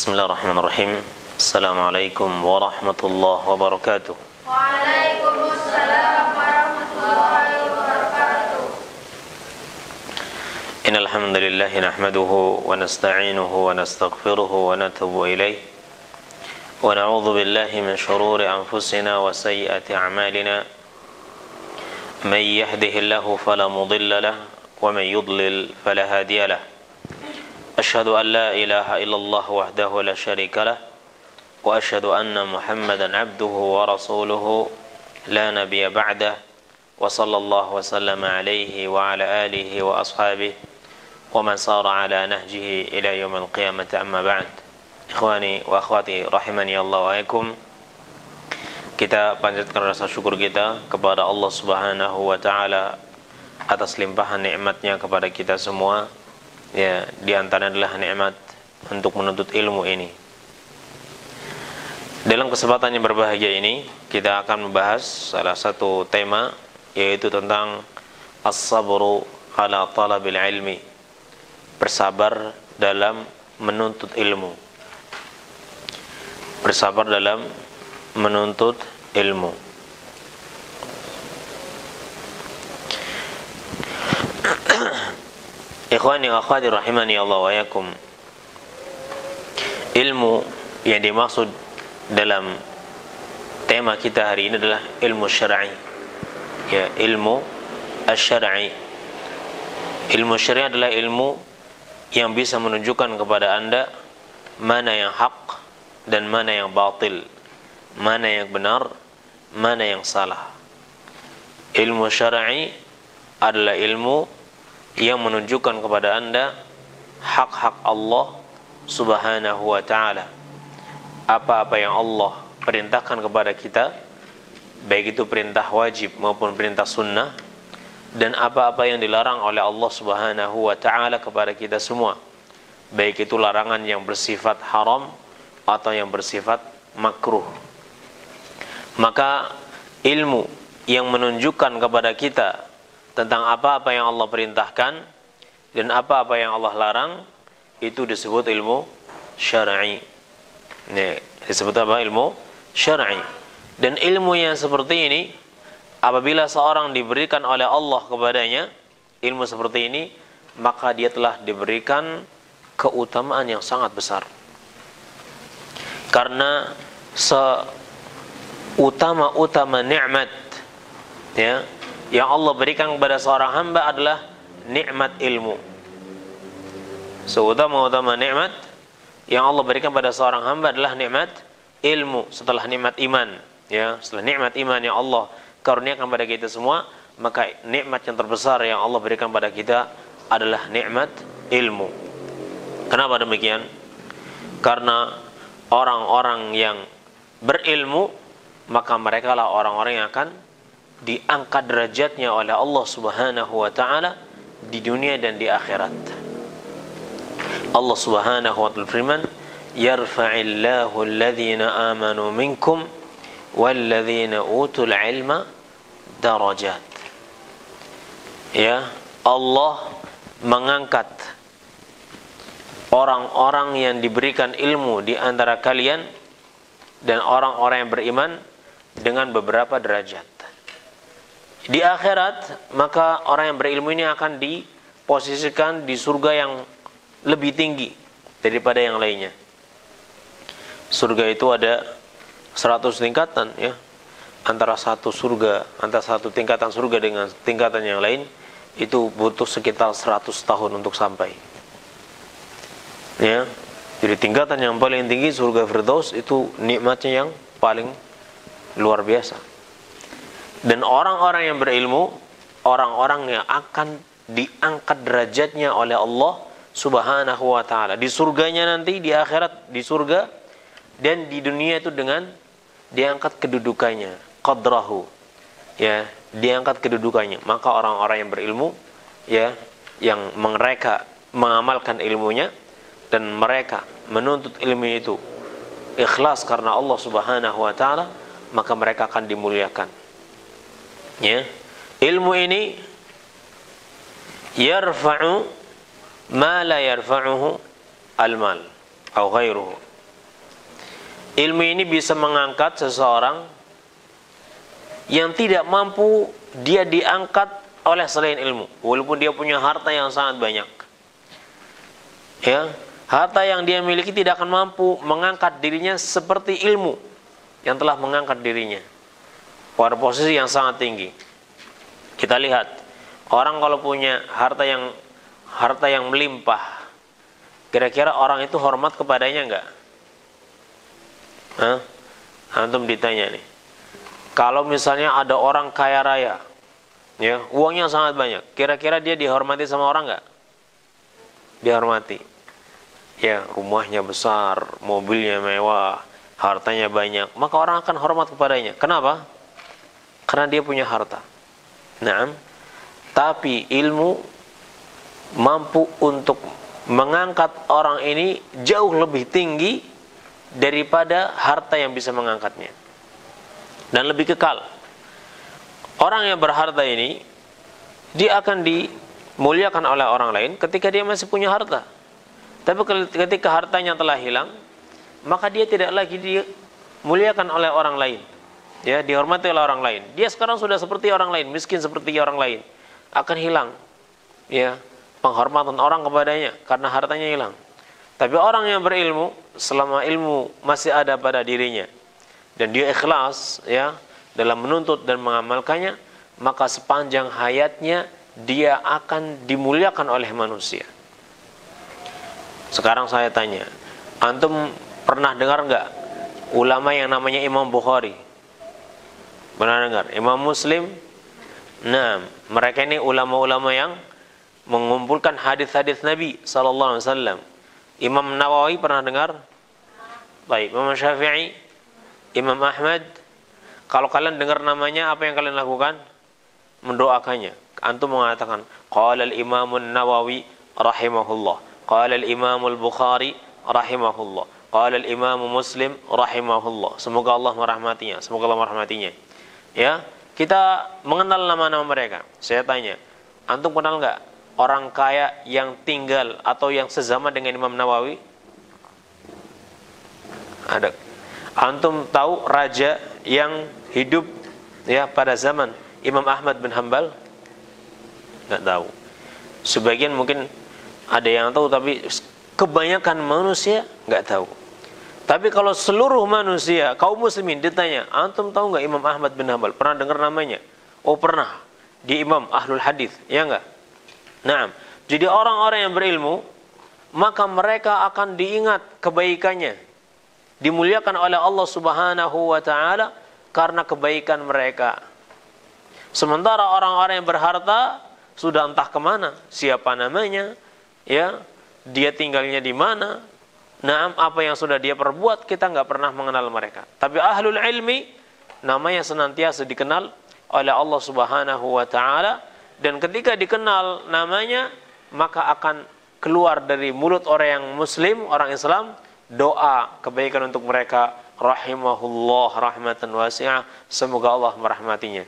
Bismillahirrahmanirrahim. Assalamualaikum warahmatullahi wabarakatuh. Waalaikumsalam warahmatullahi wabarakatuh. Innal hamdalillah nahmaduhu wa nasta'inuhu wa nastaghfiruhu wa natubu ilayh. Wa na'udzu billahi min shururi anfusina wa sayyiati a'malina. May yahdihillahu fala mudilla lahu wa may yudlil fala hadiya lahu. Asyhadu an la ilaha illallah wahdahu la syarika lah wa asyhadu anna Muhammadan abduhu wa rasuluhu la nabiyya ba'dah wa sallallahu wa sallama alaihi wa ala alihi wa ashabihi wa man sara ala nahjihi ila yaumil qiyamati amma ba'd. Ikhwani wa akhwati rahimani Allah wa iyakum. Kita panjatkan rasa syukur kita kepada Allah Subhanahu wa taala atas limpahan nikmatnya kepada kita semua. Ya, di antara adalah nikmat untuk menuntut ilmu ini. Dalam kesempatan yang berbahagia ini, kita akan membahas salah satu tema, yaitu tentang as-sabru ala talabil ilmi, bersabar dalam menuntut ilmu. Bersabar dalam menuntut ilmu. Ikhwani wa akhwati rahimani Allah wa yakum. Ilmu yang dimaksud dalam tema kita hari ini adalah ilmu syar'i. Ya, ilmu asy-syar'i. Ilmu syar'i adalah ilmu yang bisa menunjukkan kepada Anda mana yang hak dan mana yang batil, mana yang benar, mana yang salah. Ilmu syar'i adalah ilmu yang menunjukkan kepada Anda hak-hak Allah Subhanahu wa ta'ala. Apa-apa yang Allah perintahkan kepada kita, baik itu perintah wajib maupun perintah sunnah, dan apa-apa yang dilarang oleh Allah Subhanahu wa ta'ala kepada kita semua, baik itu larangan yang bersifat haram atau yang bersifat makruh. Maka ilmu yang menunjukkan kepada kita tentang apa-apa yang Allah perintahkan dan apa-apa yang Allah larang, itu disebut ilmu syar'i. Ini disebut apa? Ilmu syar'i. Dan ilmu yang seperti ini, apabila seorang diberikan oleh Allah kepadanya ilmu seperti ini, maka dia telah diberikan keutamaan yang sangat besar. Karena seutama-utama nikmat, ya, yang Allah berikan kepada seorang hamba adalah nikmat ilmu. Seutama-utama nikmat yang Allah berikan kepada seorang hamba adalah nikmat ilmu, setelah nikmat iman. Ya, setelah nikmat iman yang Allah karuniakan kepada kita semua, maka nikmat yang terbesar yang Allah berikan kepada kita adalah nikmat ilmu. Kenapa demikian? Karena orang-orang yang berilmu, maka mereka lah orang-orang yang akan diangkat derajatnya oleh Allah Subhanahu wa ta'ala di dunia dan di akhirat. Allah Subhanahu wa ta'ala berfirman, yarfa'illahu alladhina amanu minkum walladhina utul ilma darajat. Ya, Allah mengangkat orang-orang yang diberikan ilmu di antara kalian dan orang-orang yang beriman dengan beberapa derajat. Di akhirat, maka orang yang berilmu ini akan diposisikan di surga yang lebih tinggi daripada yang lainnya. Surga itu ada 100 tingkatan, ya. Antara satu tingkatan surga dengan tingkatan yang lain itu butuh sekitar 100 tahun untuk sampai. Ya. Jadi tingkatan yang paling tinggi surga Firdaus itu nikmatnya yang paling luar biasa. Dan orang-orang yang berilmu, orang-orang yang akan diangkat derajatnya oleh Allah Subhanahu wa ta'ala di surganya nanti, di akhirat di surga, dan di dunia itu dengan diangkat kedudukannya, qadrahu, ya, diangkat kedudukannya. Maka orang-orang yang berilmu, ya, yang mereka mengamalkan ilmunya dan mereka menuntut ilmu itu ikhlas karena Allah Subhanahu wa ta'ala, maka mereka akan dimuliakan. Ya, ilmu ini yarfa'u ma la yarfa'uhu al-mal atau ghairuhu. ilmu ini bisa mengangkat seseorang yang tidak mampu dia diangkat oleh selain ilmu, walaupun dia punya harta yang sangat banyak. Ya, harta yang dia miliki tidak akan mampu mengangkat dirinya seperti ilmu yang telah mengangkat dirinya pada posisi yang sangat tinggi. Kita lihat, orang kalau punya harta yang melimpah, kira-kira orang itu hormat kepadanya enggak? Antum ditanya nih, kalau misalnya ada orang kaya raya, ya, uangnya sangat banyak, kira-kira dia dihormati sama orang enggak? Dihormati. Ya, rumahnya besar, mobilnya mewah, hartanya banyak, maka orang akan hormat kepadanya. Kenapa? Karena dia punya harta. Naam. Tapi ilmu mampu untuk mengangkat orang ini jauh lebih tinggi daripada harta yang bisa mengangkatnya, dan lebih kekal. Orang yang berharta ini, dia akan dimuliakan oleh orang lain ketika dia masih punya harta. Tapi ketika hartanya telah hilang, maka dia tidak lagi dimuliakan oleh orang lain, ya, dihormati oleh orang lain. Dia sekarang sudah seperti orang lain, miskin seperti orang lain, akan hilang, ya, penghormatan orang kepadanya karena hartanya hilang. Tapi orang yang berilmu, selama ilmu masih ada pada dirinya dan dia ikhlas, ya, dalam menuntut dan mengamalkannya, maka sepanjang hayatnya dia akan dimuliakan oleh manusia. Sekarang saya tanya, antum pernah dengar enggak ulama yang namanya Imam Bukhari? Pernah dengar? Imam Muslim? Nah, mereka ini ulama-ulama yang mengumpulkan hadis-hadis Nabi sallallahu alaihi wasallam. Imam Nawawi pernah dengar? Baik, Imam Syafi'i, Imam Ahmad. Kalau kalian dengar namanya, apa yang kalian lakukan? Mendoakannya. Antum mengatakan, qala al-Imam Nawawi rahimahullah, qala al-Imam al-Bukhari rahimahullah, qala al-Imam Muslim rahimahullah. Semoga Allah merahmatinya, semoga Allah merahmatinya. Ya, kita mengenal nama-nama mereka. Saya tanya, antum kenal enggak orang kaya yang tinggal atau yang sezaman dengan Imam Nawawi? Ada. Antum tahu raja yang hidup, ya, pada zaman Imam Ahmad bin Hanbal? Enggak tahu. Sebagian mungkin ada yang tahu, tapi kebanyakan manusia enggak tahu. Tapi kalau seluruh manusia, kaum muslimin ditanya, antum tahu enggak Imam Ahmad bin Hanbal? Pernah dengar namanya? Oh, pernah. Di Imam Ahlul Hadis, ya enggak? Nah, jadi orang-orang yang berilmu, maka mereka akan diingat kebaikannya, dimuliakan oleh Allah Subhanahu wa taala karena kebaikan mereka. Sementara orang-orang yang berharta sudah entah kemana, siapa namanya, ya, dia tinggalnya di mana, nah, apa yang sudah dia perbuat, kita nggak pernah mengenal mereka. Tapi ahlul ilmi namanya senantiasa dikenal oleh Allah Subhanahu wa taala, dan ketika dikenal namanya, maka akan keluar dari mulut orang yang muslim, orang Islam, doa kebaikan untuk mereka, rahimahullah rahmatan wasi'ah, semoga Allah merahmatinya.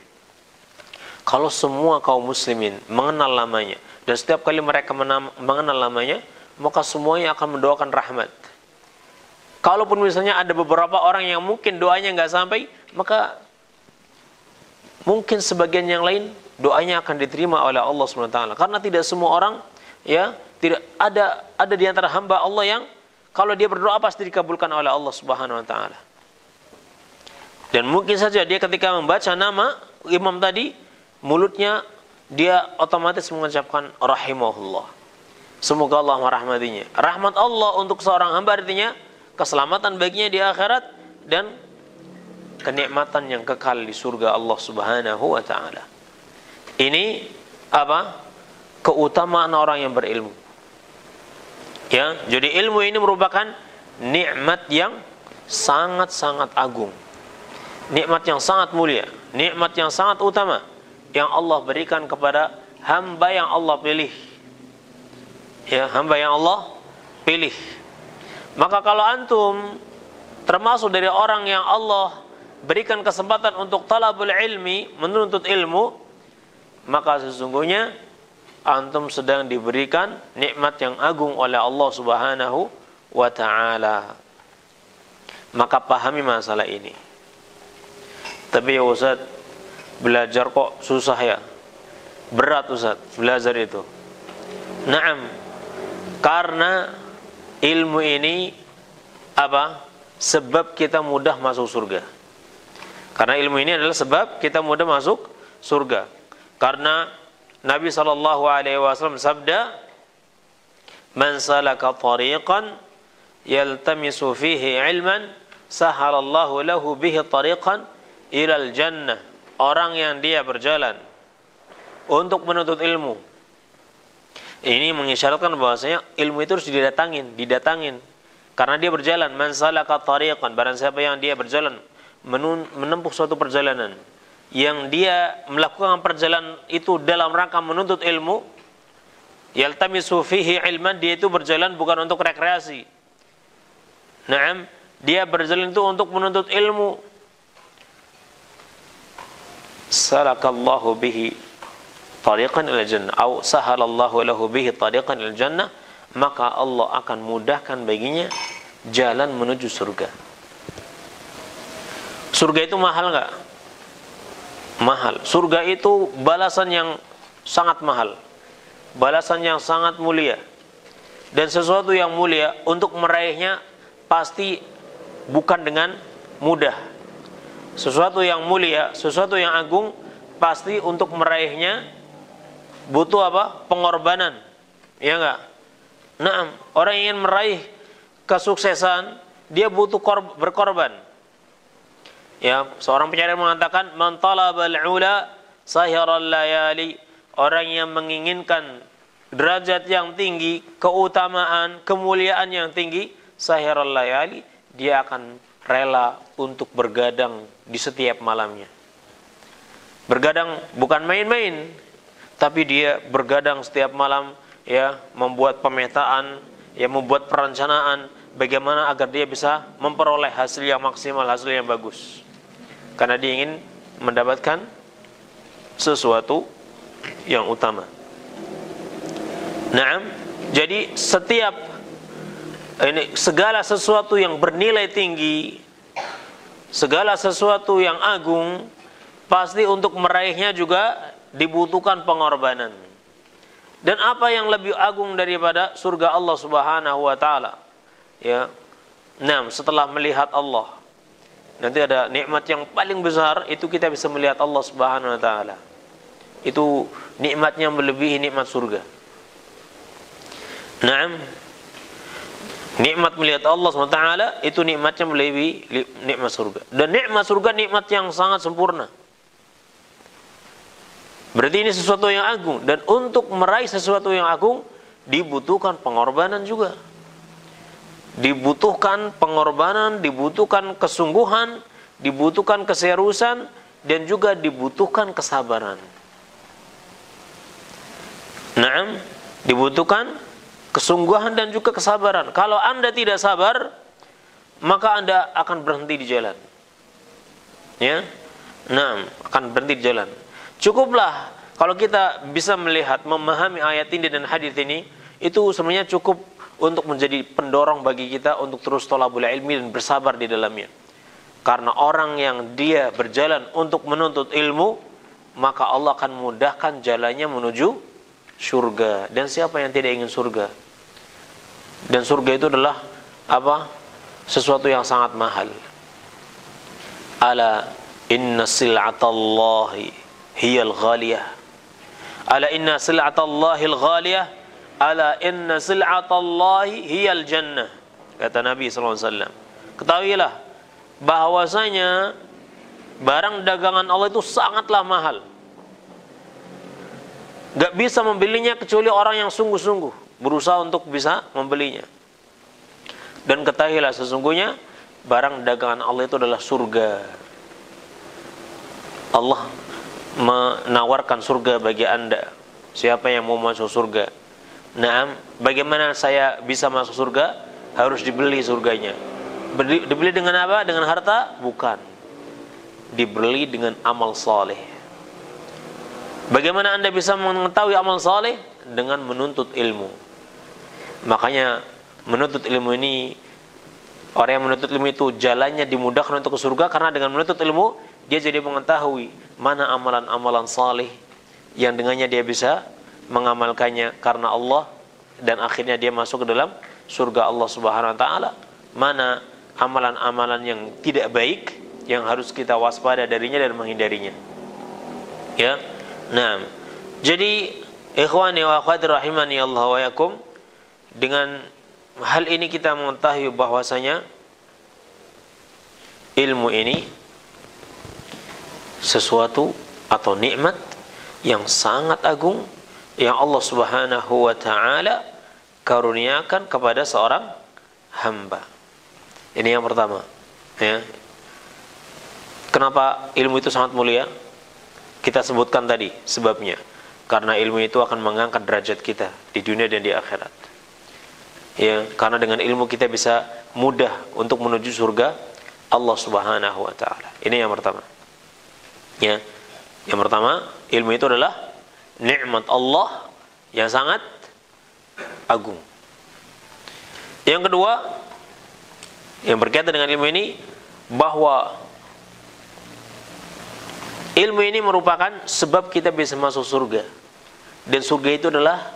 Kalau semua kaum muslimin mengenal namanya, dan setiap kali mereka mengenal namanya, maka semuanya akan mendoakan rahmat. Kalaupun misalnya ada beberapa orang yang mungkin doanya nggak sampai, maka mungkin sebagian yang lain doanya akan diterima oleh Allah SWT. Karena tidak semua orang, ya, tidak ada di antara hamba Allah yang kalau dia berdoa pasti dikabulkan oleh Allah Subhanahu wa taala. Dan mungkin saja dia ketika membaca nama imam tadi, mulutnya dia otomatis mengucapkan rahimahullah, semoga Allah merahmatinya. Rahmat Allah untuk seorang hamba artinya keselamatan baginya di akhirat dan kenikmatan yang kekal di surga Allah Subhanahu wa taala. Ini apa? Keutamaan orang yang berilmu. Ya, jadi ilmu ini merupakan nikmat yang sangat-sangat agung. Nikmat yang sangat mulia, nikmat yang sangat utama yang Allah berikan kepada hamba yang Allah pilih. Ya, hamba yang Allah pilih. Maka kalau antum termasuk dari orang yang Allah berikan kesempatan untuk talabul ilmi, menuntut ilmu, maka sesungguhnya antum sedang diberikan nikmat yang agung oleh Allah Subhanahu wa taala. maka pahami masalah ini. Tapi ya Ustaz, belajar kok susah ya, berat Ustaz belajar itu. Naam, karena ilmu ini apa? Sebab kita mudah masuk surga. Karena ilmu ini adalah sebab kita mudah masuk surga. Karena Nabi SAW sabda, "Man salaka tariqan yaltamisu fihi ilman, sahalallahu lahu bihi tariqan ilal jannah." Orang yang dia berjalan untuk menuntut ilmu, ini mengisyaratkan bahwasanya ilmu itu harus didatangin. Karena dia berjalan, man salaka tariqan, barang siapa yang dia berjalan menempuh suatu perjalanan, yang dia melakukan perjalanan itu dalam rangka menuntut ilmu, yaltamisu fihi ilman, dia itu berjalan bukan untuk rekreasi. Naam, dia berjalan itu untuk menuntut ilmu. Salakallahu bihi tariqan ilal jannah, atau sahalallahu lahu bihi tariqan ilal jannah, maka Allah akan mudahkan baginya jalan menuju surga. Surga itu mahal enggak? Mahal. Surga itu balasan yang sangat mahal, balasan yang sangat mulia. Dan sesuatu yang mulia, untuk meraihnya pasti bukan dengan mudah. Sesuatu yang mulia, sesuatu yang agung, pasti untuk meraihnya butuh apa? Pengorbanan. Ya enggak? Nah, orang yang ingin meraih kesuksesan, dia butuh berkorban. Ya, seorang penyair mengatakan, "Man talabal ula sahiral layali." Orang yang menginginkan derajat yang tinggi, keutamaan, kemuliaan yang tinggi, sahiral layali, dia akan rela untuk bergadang di setiap malamnya. Bergadang bukan main-main, tapi dia bergadang setiap malam, ya, membuat pemetaan, ya, membuat perencanaan bagaimana agar dia bisa memperoleh hasil yang maksimal, hasil yang bagus. Karena dia ingin mendapatkan sesuatu yang utama. Naam, jadi segala sesuatu yang bernilai tinggi, segala sesuatu yang agung, pasti untuk meraihnya juga dibutuhkan pengorbanan. Dan apa yang lebih agung daripada surga Allah Subhanahu wa taala? Ya. Nah, setelah melihat Allah, nanti ada nikmat yang paling besar, itu kita bisa melihat Allah Subhanahu wa taala. Itu nikmatnya melebihi nikmat surga. Naam. Nikmat melihat Allah Subhanahu wa taala itu nikmatnya melebihi nikmat surga. Dan nikmat surga nikmat yang sangat sempurna. Berarti ini sesuatu yang agung, dan untuk meraih sesuatu yang agung dibutuhkan pengorbanan juga. Dibutuhkan pengorbanan, dibutuhkan kesungguhan, dibutuhkan keseriusan, dan juga dibutuhkan kesabaran. Naam, dibutuhkan kesungguhan dan juga kesabaran. Kalau Anda tidak sabar, maka Anda akan berhenti di jalan. Ya. Naam, akan berhenti di jalan. Cukuplah kalau kita bisa melihat, memahami ayat ini dan hadis ini, itu sebenarnya cukup untuk menjadi pendorong bagi kita untuk terus thalabul ilmi dan bersabar di dalamnya. Karena orang yang dia berjalan untuk menuntut ilmu, maka Allah akan mudahkan jalannya menuju surga. Dan siapa yang tidak ingin surga? Dan surga itu adalah apa? Sesuatu yang sangat mahal. Ala inna sil'atallahi hiyal ghaliyah. Ala inna sil'atallahi al-ghaliyah. Ala inna sil'atallahi hiyal jannah. Kata Nabi SAW. Ketahuilah bahwasanya barang dagangan Allah itu sangatlah mahal. Gak bisa membelinya kecuali orang yang sungguh-sungguh berusaha untuk bisa membelinya. Dan ketahuilah sesungguhnya barang dagangan Allah itu adalah surga. Allah menawarkan surga bagi Anda. Siapa yang mau masuk surga? Nah, bagaimana saya bisa masuk surga? Harus dibeli surganya. Dibeli dengan apa? Dengan harta? Bukan. Dibeli dengan amal saleh. Bagaimana Anda bisa mengetahui amal saleh? Dengan menuntut ilmu. Makanya menuntut ilmu ini Orang yang menuntut ilmu itu jalannya dimudahkan untuk ke surga karena dengan menuntut ilmu dia jadi mengetahui mana amalan-amalan saleh yang dengannya dia bisa mengamalkannya karena Allah dan akhirnya dia masuk ke dalam surga Allah Subhanahu wa taala. Mana amalan-amalan yang tidak baik yang harus kita waspada darinya dan menghindarinya. Ya. Nah, jadi ikhwani wa akhwati rahimani Allah wa yakum, dengan hal ini kita mengetahui bahwasanya ilmu ini sesuatu atau nikmat yang sangat agung yang Allah Subhanahu wa taala karuniakan kepada seorang hamba. Ini yang pertama, ya. Kenapa ilmu itu sangat mulia? Kita sebutkan tadi sebabnya. Karena ilmu itu akan mengangkat derajat kita di dunia dan di akhirat. Ya, karena dengan ilmu kita bisa mudah untuk menuju surga Allah Subhanahu wa taala. Ini yang pertama. Ya. Yang pertama, ilmu itu adalah nikmat Allah yang sangat agung. Yang kedua, yang berkaitan dengan ilmu ini, bahwa ilmu ini merupakan sebab kita bisa masuk surga. Dan surga itu adalah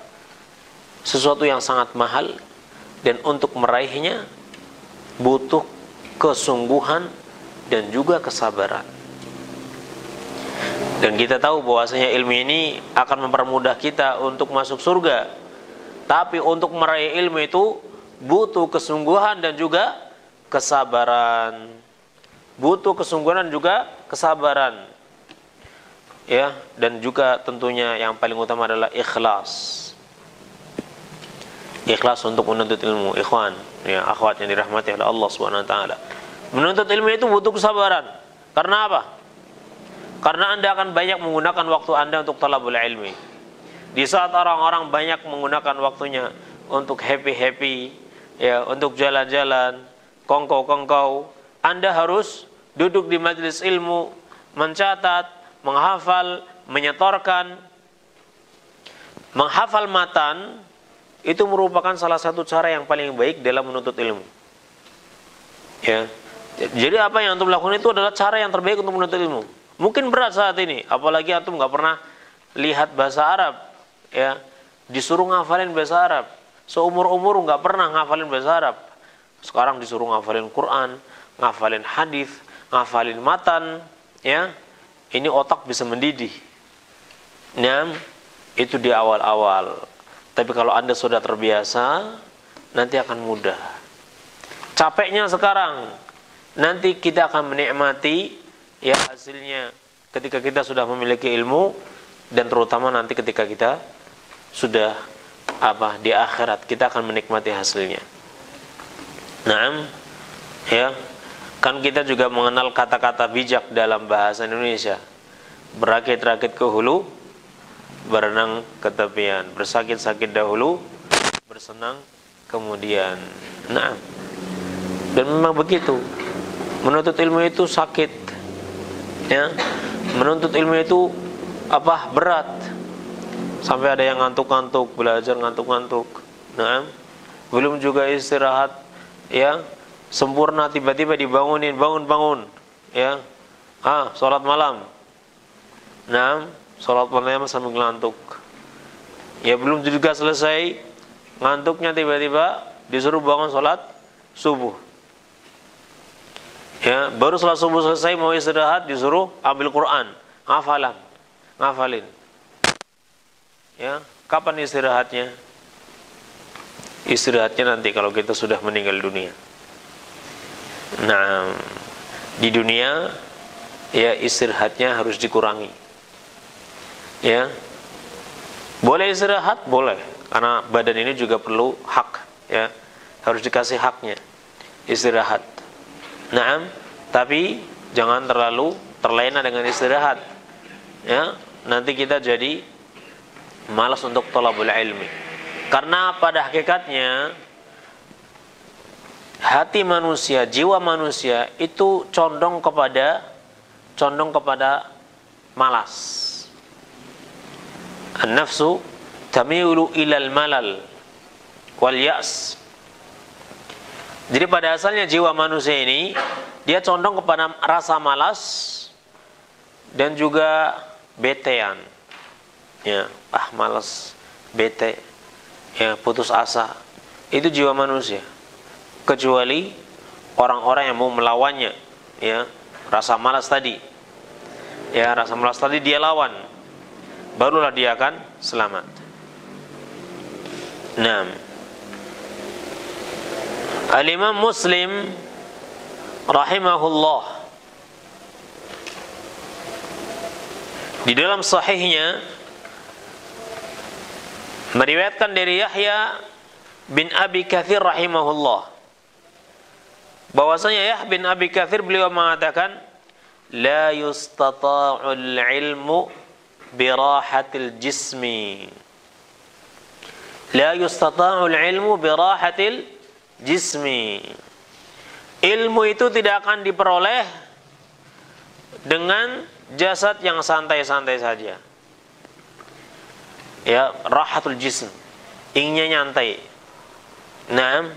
sesuatu yang sangat mahal, dan untuk meraihnya butuh kesungguhan dan juga kesabaran. Dan kita tahu bahwasanya ilmu ini akan mempermudah kita untuk masuk surga. Tapi untuk meraih ilmu itu butuh kesungguhan dan juga kesabaran. Butuh kesungguhan dan juga kesabaran. Ya, dan juga tentunya yang paling utama adalah ikhlas. Ikhlas untuk menuntut ilmu, ikhwan, ya, akhwat yang dirahmati oleh Allah Subhanahu wa taala. Menuntut ilmu itu butuh kesabaran. Karena apa? Karena Anda akan banyak menggunakan waktu Anda untuk talabul ilmi. Di saat orang-orang banyak menggunakan waktunya untuk happy-happy, ya, untuk jalan-jalan, kongkow-kongkow, Anda harus duduk di majelis ilmu, mencatat, menghafal, menyetorkan. Menghafal matan itu merupakan salah satu cara yang paling baik dalam menuntut ilmu. Ya. Jadi apa yang antum lakukan itu adalah cara yang terbaik untuk menuntut ilmu. Mungkin berat saat ini, apalagi antum nggak pernah lihat bahasa Arab, ya, disuruh ngafalin bahasa Arab, seumur-umur nggak pernah ngafalin bahasa Arab. Sekarang disuruh ngafalin Quran, ngafalin hadis, ngafalin matan, ya, ini otak bisa mendidih. Nah, itu di awal-awal. Tapi kalau Anda sudah terbiasa, nanti akan mudah. Capeknya sekarang, nanti kita akan menikmati, ya, hasilnya ketika kita sudah memiliki ilmu, dan terutama nanti ketika kita sudah di akhirat, kita akan menikmati hasilnya. Naam, ya, kan kita juga mengenal kata-kata bijak dalam bahasa Indonesia. Berakit-rakit ke hulu, berenang ke tepian. Bersakit-sakit dahulu, bersenang kemudian. Naam. Dan memang begitu. Menuntut ilmu itu sakit, ya. Menuntut ilmu itu berat. Sampai ada yang ngantuk-ngantuk, belajar ngantuk-ngantuk. Nah, belum juga istirahat, ya, sempurna, tiba-tiba dibangunin, bangun, ya, sholat malam. Nah, sholat malam sambil ngantuk. Ya, belum juga selesai ngantuknya, tiba-tiba disuruh bangun sholat subuh. Ya, baru sholat subuh selesai mau istirahat disuruh ambil Quran, ngafalin. Ya, kapan istirahatnya? Istirahatnya nanti kalau kita sudah meninggal dunia. Nah, di dunia, ya, istirahatnya harus dikurangi. Ya, boleh istirahat, boleh, karena badan ini juga perlu hak, ya, harus dikasih haknya istirahat. Naam, tapi jangan terlalu terlena dengan istirahat, ya, nanti kita jadi malas untuk thalabul ilmi. Karena pada hakikatnya hati manusia, jiwa manusia itu condong kepada malas. An-nafsu tamilu ilal malal wal ya's. Jadi pada asalnya jiwa manusia ini dia condong kepada rasa malas dan juga betean. Ya, malas, bete, ya, putus asa. Itu jiwa manusia. Kecuali orang-orang yang mau melawannya, ya, rasa malas tadi. Ya, rasa malas tadi dia lawan. Barulah dia akan selamat. Nah, Al-Imam Muslim rahimahullah di dalam sahihnya meriwayatkan dari Yahya bin Abi Katsir rahimahullah bahwasanya Yahya bin Abi Katsir beliau mengatakan la yustata'ul ilmu birahatil jismi. La yustata'ul ilmu birahatil jismi. Ilmu itu tidak akan diperoleh dengan jasad yang santai-santai saja. Ya, rahatul jism, inginnya nyantai. Nah,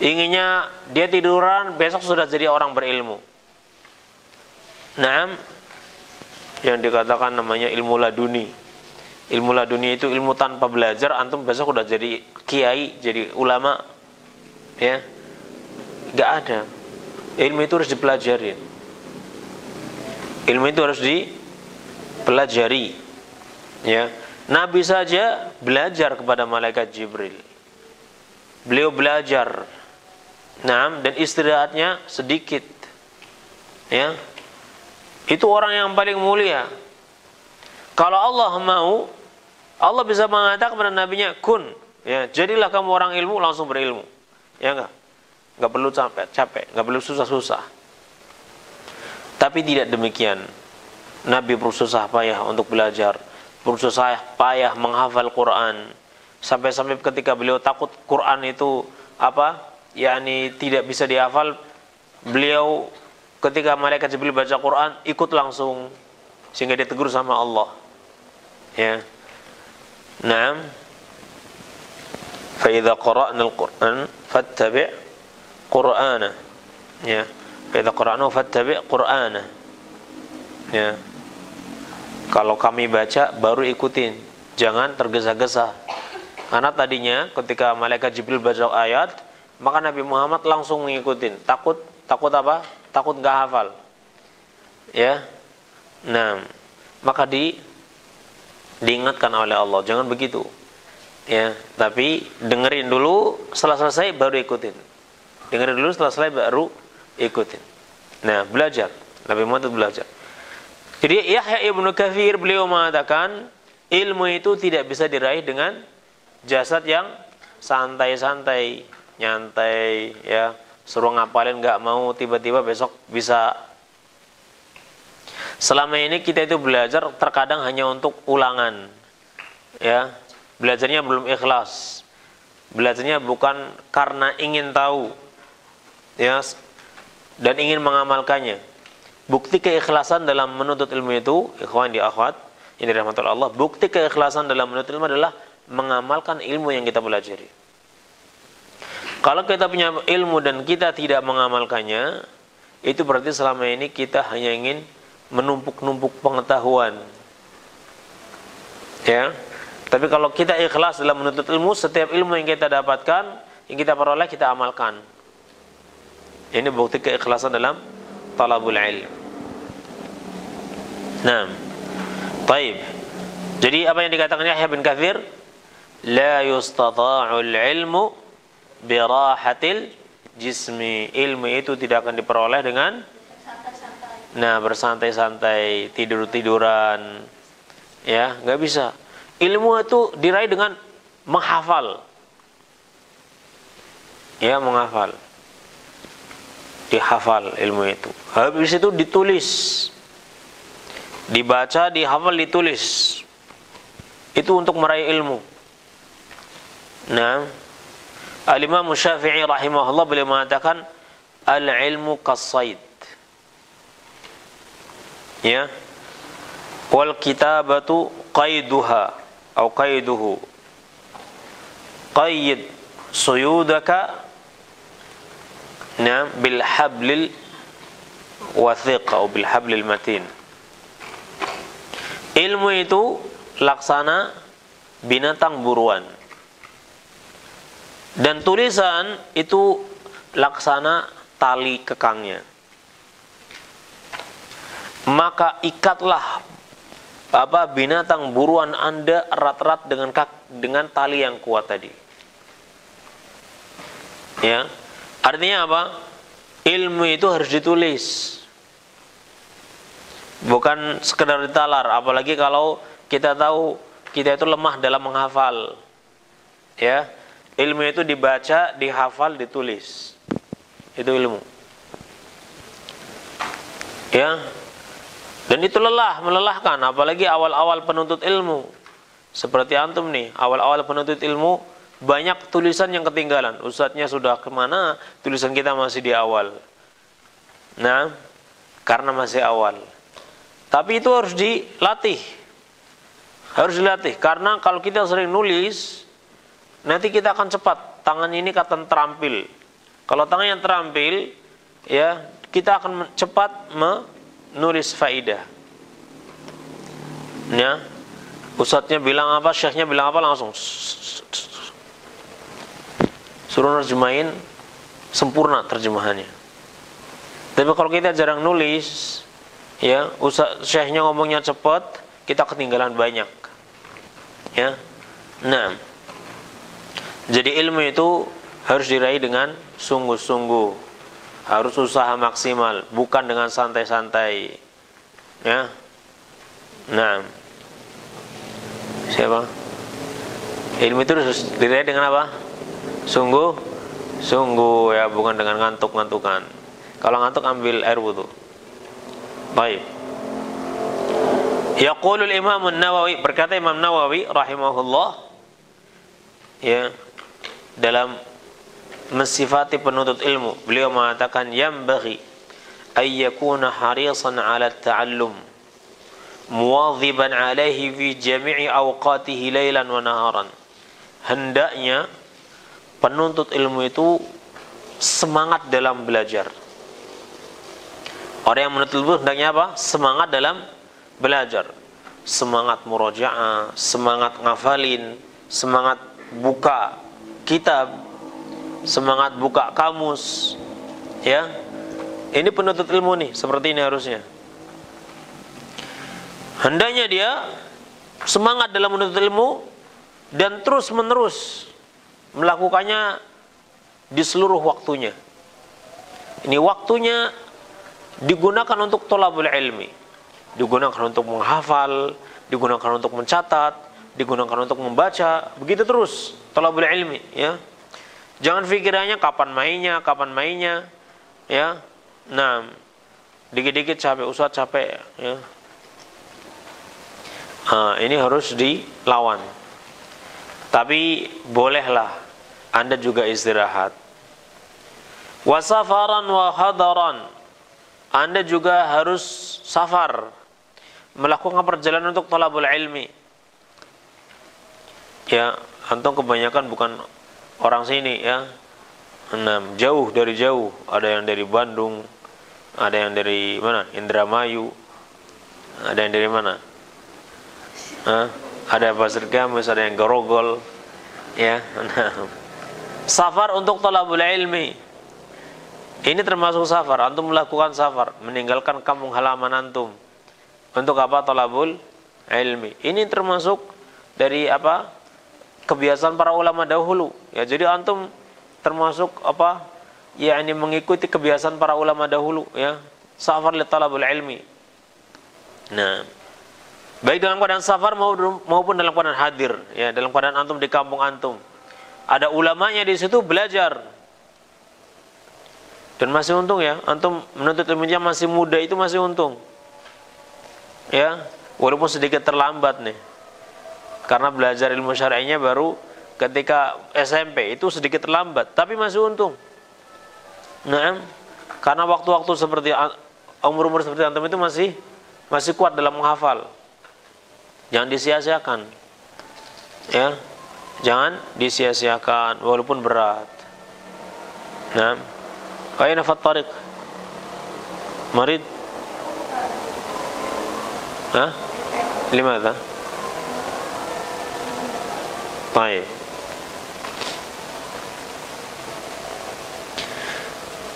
inginnya dia tiduran, besok sudah jadi orang berilmu. Nah, yang dikatakan namanya ilmu laduni. Ilmu laduni itu ilmu tanpa belajar, antum besok sudah jadi kiai, jadi ulama. Ya, nggak ada. Ilmu itu harus dipelajari. Ilmu itu harus dipelajari. Ya. Nabi saja belajar kepada malaikat Jibril. Beliau belajar. Nah, dan istirahatnya sedikit. Ya. Itu orang yang paling mulia. Kalau Allah mau, Allah bisa mengatakan kepada nabinya, kun, ya, jadilah kamu orang ilmu, langsung berilmu. Ya enggak? Enggak perlu capek, enggak perlu susah-susah. Tapi tidak demikian. Nabi berusaha payah untuk belajar, berusaha payah menghafal Quran. Sampai-sampai ketika beliau takut Quran itu yakni tidak bisa dihafal, beliau ketika malaikat Jibril baca Quran ikut langsung sehingga ditegur sama Allah. Ya. Naam. Fa idza qara'na al-Qur'an fattabi' Qur'ana. Ya. Fa idza qara'nahu fattabi' Qur'ana. Ya. Kalau kami baca baru ikutin, jangan tergesa-gesa. Karena tadinya ketika malaikat Jibril baca ayat, maka Nabi Muhammad langsung mengikutin. Takut apa? Takut enggak hafal. Ya. Nah, maka diingatkan oleh Allah, jangan begitu. Ya, tapi dengerin dulu, setelah selesai baru ikutin. Dengerin dulu, setelah selesai baru ikutin. Nah, belajar. Nabi Muhammad belajar. Jadi Yahya ibnu Katsir beliau mengatakan ilmu itu tidak bisa diraih dengan jasad yang santai-santai, nyantai, ya, suruh ngapalin nggak mau, tiba-tiba besok bisa. Selama ini kita itu belajar terkadang hanya untuk ulangan, ya, belajarnya belum ikhlas, belajarnya bukan karena ingin tahu, ya, dan ingin mengamalkannya. Bukti keikhlasan dalam menuntut ilmu itu, ikhwan di akhwat yang dirahmati Allah, bukti keikhlasan dalam menuntut ilmu adalah mengamalkan ilmu yang kita pelajari. Kalau kita punya ilmu dan kita tidak mengamalkannya, itu berarti selama ini kita hanya ingin menumpuk-numpuk pengetahuan. Ya. Tapi kalau kita ikhlas dalam menuntut ilmu, setiap ilmu yang kita dapatkan, yang kita peroleh, kita amalkan. Ini bukti keikhlasan dalam talabul ilm. Nah, baik. Jadi apa yang dikatakan Yahya bin Katsir, la yustata'ul ilmu birahatil jismi. Ilmu itu tidak akan diperoleh dengan bersantai-santai, tidur-tiduran. Ya, enggak bisa. Ilmu itu diraih dengan menghafal. Ya, menghafal. Dihafal ilmu itu. Habis itu ditulis. Dibaca, dihafal, ditulis. Itu untuk meraih ilmu. Nah, Al-Imam Syafi'i rahimahullah beliau mengatakan al-ilmu kas-sayd. Ya. Wal kitabatu qayduha atau qayduhu. Qayyid suyudaka Nah, bil hablil wathiq atau bil hablil matin. Ilmu itu laksana binatang buruan. Dan tulisan itu laksana tali kekangnya. Maka ikatlah binatang buruan Anda erat-erat dengan tali yang kuat tadi. Ya. Artinya apa? Ilmu itu harus ditulis. Bukan sekedar ditalar, apalagi kalau kita tahu kita itu lemah dalam menghafal. Ya. Ilmu itu dibaca, dihafal, ditulis. Itu ilmu. Ya. Dan itu melelahkan, apalagi awal-awal penuntut ilmu. Seperti antum nih, awal-awal penuntut ilmu banyak tulisan yang ketinggalan. Ustadznya sudah kemana, tulisan kita masih di awal. Nah, karena masih awal. Tapi itu harus dilatih. Harus dilatih, karena kalau kita sering nulis, nanti kita akan cepat. Tangan ini akan terampil. Kalau tangan yang terampil, ya, kita akan cepat menulis faidah. Ya, ustadznya bilang apa, syekhnya bilang apa, langsung suruh nerjemahin, sempurna terjemahannya. Tapi kalau kita jarang nulis, ya, syekhnya ngomongnya cepat, kita ketinggalan banyak. Ya, nah, jadi ilmu itu harus diraih dengan sungguh-sungguh, harus usaha maksimal, bukan dengan santai-santai. Ya, nah, siapa? Ilmu itu harus diraih dengan apa? Sungguh, ya, bukan dengan ngantuk-ngantukan. Kalau ngantuk ambil air wudu. Baik. Yaqulul Imam An-Nawawi, berkata Imam Nawawi rahimahullah, ya, dalam mensifati penuntut ilmu, beliau mengatakan yambaghi ay yakuna harisan 'ala at-ta'allum muwadhiban 'alaihi fi jami'i awqatihi lailan wa naharan. Hendaknya penuntut ilmu itu semangat dalam belajar. Orang yang menuntut ilmu hendaknya apa? Semangat dalam belajar. Semangat murajaah, semangat ngafalin, semangat buka kitab, semangat buka kamus. Ya. Ini penuntut ilmu nih, seperti ini harusnya. Hendaknya dia semangat dalam menuntut ilmu dan terus-menerus melakukannya di seluruh waktunya. Ini waktunya digunakan untuk thalabul ilmi, digunakan untuk menghafal, digunakan untuk mencatat, digunakan untuk membaca, begitu terus thalabul ilmi, ya. Jangan pikirannya kapan mainnya, ya. Nah, dikit-dikit capek, Ustaz capek, ya. Ini harus dilawan. Tapi bolehlah Anda juga istirahat. Wasafaran wa hadaran, Anda juga harus safar, melakukan perjalanan untuk thalabul ilmi. Ya, antum kebanyakan bukan orang sini, ya. Jauh dari jauh, ada yang dari Bandung, ada yang dari mana? Indramayu, ada yang dari mana? Ada Pasir Gamis, ada yang Grogol, ya. Safar untuk thalabul ilmi. Ini termasuk safar. Antum melakukan safar, meninggalkan kampung halaman antum. Untuk apa? Thalabul ilmi. Ini termasuk dari apa? Kebiasaan para ulama dahulu. Ya, jadi antum termasuk apa? Ya, ini mengikuti kebiasaan para ulama dahulu, ya. Safar li thalabul ilmi. Nah, baik dalam keadaan safar maupun dalam keadaan hadir, ya, dalam keadaan antum di kampung antum. Ada ulamanya di situ belajar. Dan masih untung, ya, antum menuntut ilmunya masih muda, itu masih untung. Ya, walaupun sedikit terlambat nih. Karena belajar ilmu syar'inya baru ketika SMP, itu sedikit terlambat, tapi masih untung. Nah, karena waktu-waktu seperti umur-umur seperti antum itu masih kuat dalam menghafal. Jangan disia-siakan, ya, jangan disia-siakan walaupun berat. Nah, Aina fi at-tariq? Marid? Hah? Limadha? Baik.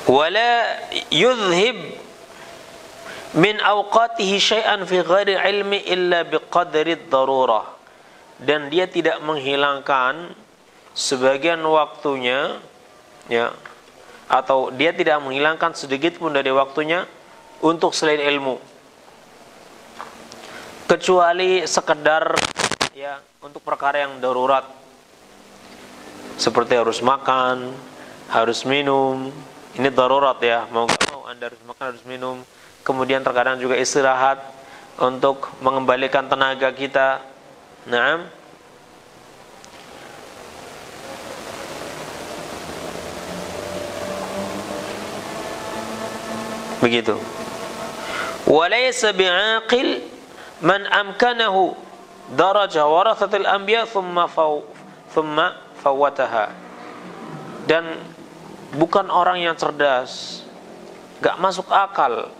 Wala yudhhib min awqatihi syai'an fi ghairi ilmi illa biqadri ad-darurah. Dan dia tidak menghilangkan sebagian waktunya, ya, atau dia tidak menghilangkan sedikit pun dari waktunya untuk selain ilmu, kecuali sekedar, ya, untuk perkara yang darurat, seperti harus makan, harus minum. Ini darurat, ya, mau gak mau Anda harus makan, harus minum. Kemudian terkadang juga istirahat untuk mengembalikan tenaga kita. Naam. Begitu. Walaysa bi'aqil man amkanahu daraja warathatil anbiya thumma fawwataha. Dan bukan orang yang cerdas, gak masuk akal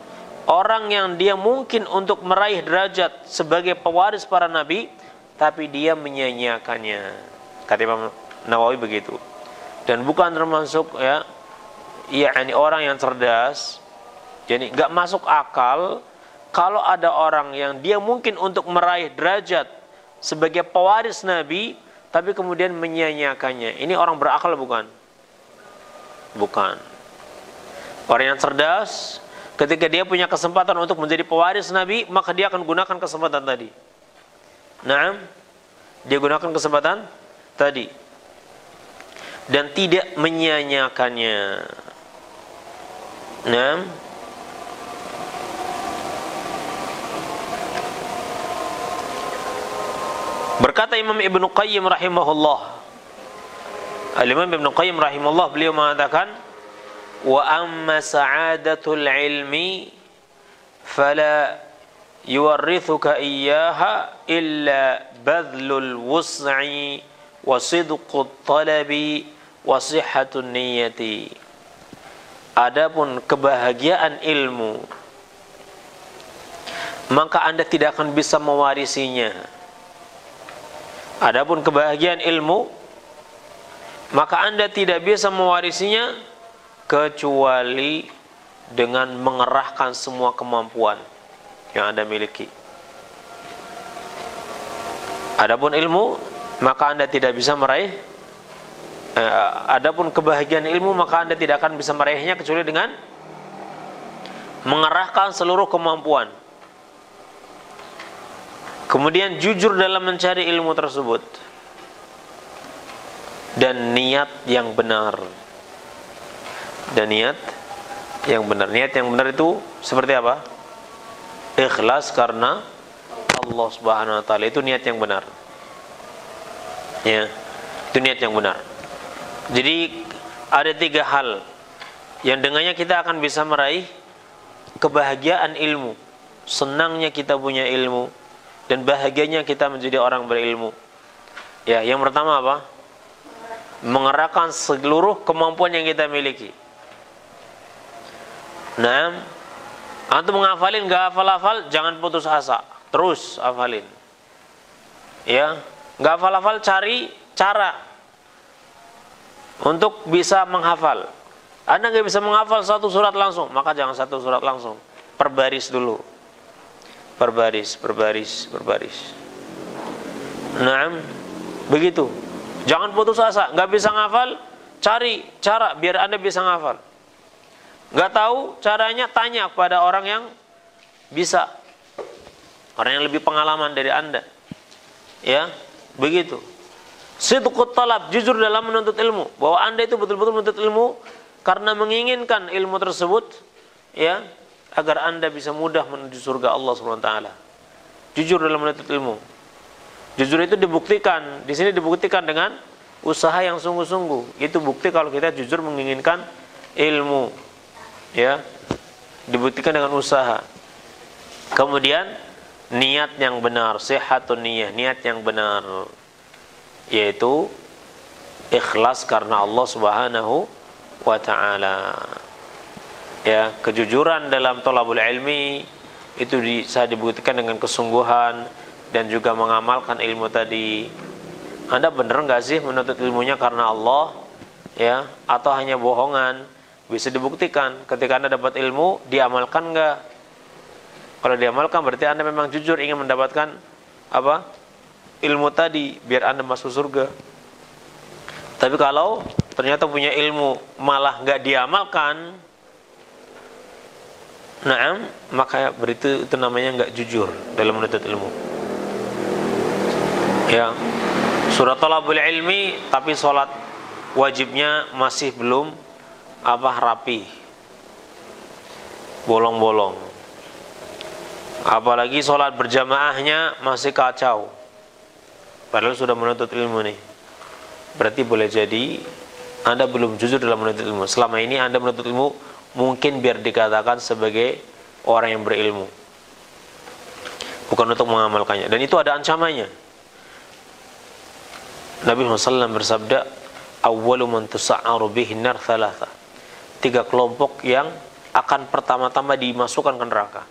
orang yang dia mungkin untuk meraih derajat sebagai pewaris para nabi, tapi dia menyia-nyiakannya. Kata Imam Nawawi begitu. Dan bukan termasuk, ya, yakni orang yang cerdas. Jadi gak masuk akal kalau ada orang yang dia mungkin untuk meraih derajat sebagai pewaris nabi, tapi kemudian menyia-nyiakannya. Ini orang berakal bukan? Bukan. Orang yang cerdas, ketika dia punya kesempatan untuk menjadi pewaris nabi, maka dia akan gunakan kesempatan tadi. Naam, dia gunakan kesempatan tadi dan tidak menyia-nyiakannya. Naam. Berkata Imam Ibnu Qayyim rahimahullah, Al-Imam Ibnu Qayyim rahimahullah, beliau mengatakan, wa amma sa'adatul ilmi fala yuwarrithuka iyyaha illa badlul wus'i wa sidqut talabi wa sihhatun niyyati. Adapun kebahagiaan ilmu, maka Anda tidak akan bisa mewarisinya. Adapun kebahagiaan ilmu, maka Anda tidak bisa mewarisinya kecuali dengan mengerahkan semua kemampuan yang Anda miliki. Adapun ilmu, maka Anda tidak bisa meraih. Adapun kebahagiaan ilmu, maka Anda tidak akan bisa meraihnya kecuali dengan mengerahkan seluruh kemampuan. Kemudian jujur dalam mencari ilmu tersebut dan niat yang benar. Dan niat yang benar. Niat yang benar itu seperti apa? Ikhlas karena Allah Subhanahu wa taala, itu niat yang benar. Ya, itu niat yang benar. Jadi ada 3 hal yang dengannya kita akan bisa meraih kebahagiaan ilmu. Senangnya kita punya ilmu dan bahagianya kita menjadi orang berilmu. Ya, yang pertama apa? Mengerahkan seluruh kemampuan yang kita miliki. Nah, antum menghafalin gak hafal-hafal, jangan putus asa, terus hafalin. Ya, gak hafal-hafal, cari cara untuk bisa menghafal. Anda gak bisa menghafal satu surat langsung, maka jangan satu surat langsung, perbaris dulu. Berbaris. Nah, begitu. Jangan putus asa. Gak bisa ngafal, cari cara biar Anda bisa ngafal. Gak tahu caranya, tanya kepada orang yang bisa, orang yang lebih pengalaman dari Anda. Ya, begitu. Sidqut talab, jujur dalam menuntut ilmu, bahwa Anda itu betul-betul menuntut ilmu karena menginginkan ilmu tersebut, ya, agar Anda bisa mudah menuju surga Allah SWT. Jujur dalam menuntut ilmu. Jujur itu dibuktikan, di sini dibuktikan dengan usaha yang sungguh-sungguh. Itu bukti kalau kita jujur menginginkan ilmu. Ya, dibuktikan dengan usaha. Kemudian niat yang benar, sihhatun niyyah, niat yang benar, yaitu ikhlas karena Allah Subhanahu wa taala. Ya, kejujuran dalam thalabul ilmi itu bisa dibuktikan dengan kesungguhan dan juga mengamalkan ilmu tadi. Anda benar nggak sih menuntut ilmunya karena Allah, ya, atau hanya bohongan? Bisa dibuktikan ketika Anda dapat ilmu, diamalkan nggak? Kalau diamalkan berarti Anda memang jujur ingin mendapatkan apa? Ilmu tadi biar Anda masuk surga. Tapi kalau ternyata punya ilmu malah nggak diamalkan, na'am, maka berarti itu namanya nggak jujur dalam menuntut ilmu. Ya, surat thalabul ilmi tapi sholat wajibnya masih belum rapi, bolong-bolong. Apalagi sholat berjamaahnya masih kacau, padahal sudah menuntut ilmu nih. Berarti boleh jadi Anda belum jujur dalam menuntut ilmu. Selama ini Anda menuntut ilmu mungkin biar dikatakan sebagai orang yang berilmu, bukan untuk mengamalkannya. Dan itu ada ancamannya. Nabi SAW bersabda, awwalu man tusa'aru bihin nar thalatha. 3 kelompok yang akan pertama-tama dimasukkan ke neraka.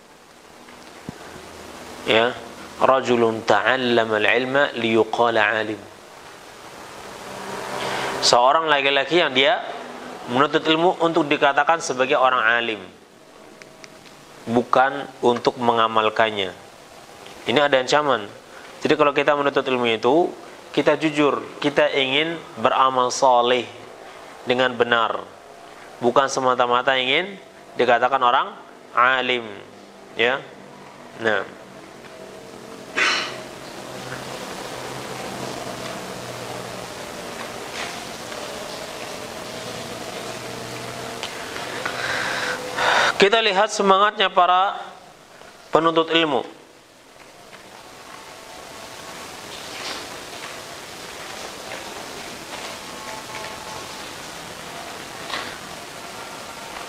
Ya, rajulun ta'allama al-ilma liyuqala alim. Seorang laki-laki yang dia menuntut ilmu untuk dikatakan sebagai orang alim, bukan untuk mengamalkannya. Ini ada ancaman. Jadi kalau kita menuntut ilmu itu, kita jujur, kita ingin beramal saleh dengan benar, bukan semata-mata ingin dikatakan orang alim, ya. Nah, kita lihat semangatnya para penuntut ilmu.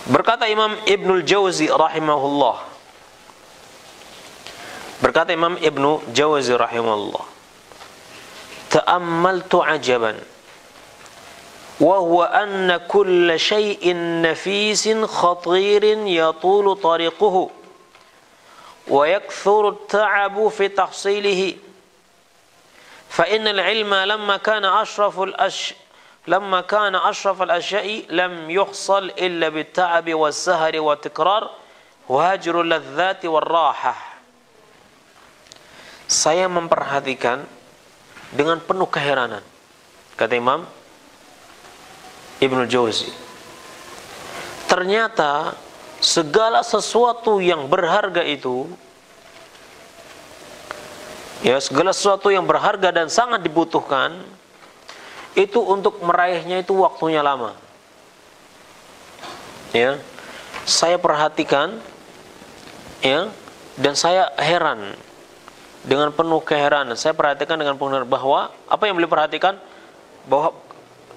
Berkata Imam Ibnul Jauzi rahimahullah. Berkata Imam Ibnu Jauzi rahimahullah, ta'ammaltu ajaban wa huwa anna kulla shay'in nafisin khatirin yatulu tariquhu wa yakthuru at-ta'abu fi tahsilihi fa innal ilma lamma kana ashraf al-ashya'i lam yuhsal illa bit-ta'abi was-sahari wa tikrar wa hajru al-ladhati war-rahah. Saya memperhatikan dengan penuh keheranan, kata Imam Ibnu Jauzi, ternyata segala sesuatu yang berharga itu, ya, segala sesuatu yang berharga dan sangat dibutuhkan, itu untuk meraihnya itu waktunya lama. Ya, saya perhatikan, ya, dan saya heran dengan penuh keheranan. Saya perhatikan dengan penuh bahwa apa yang beliau perhatikan, bahwa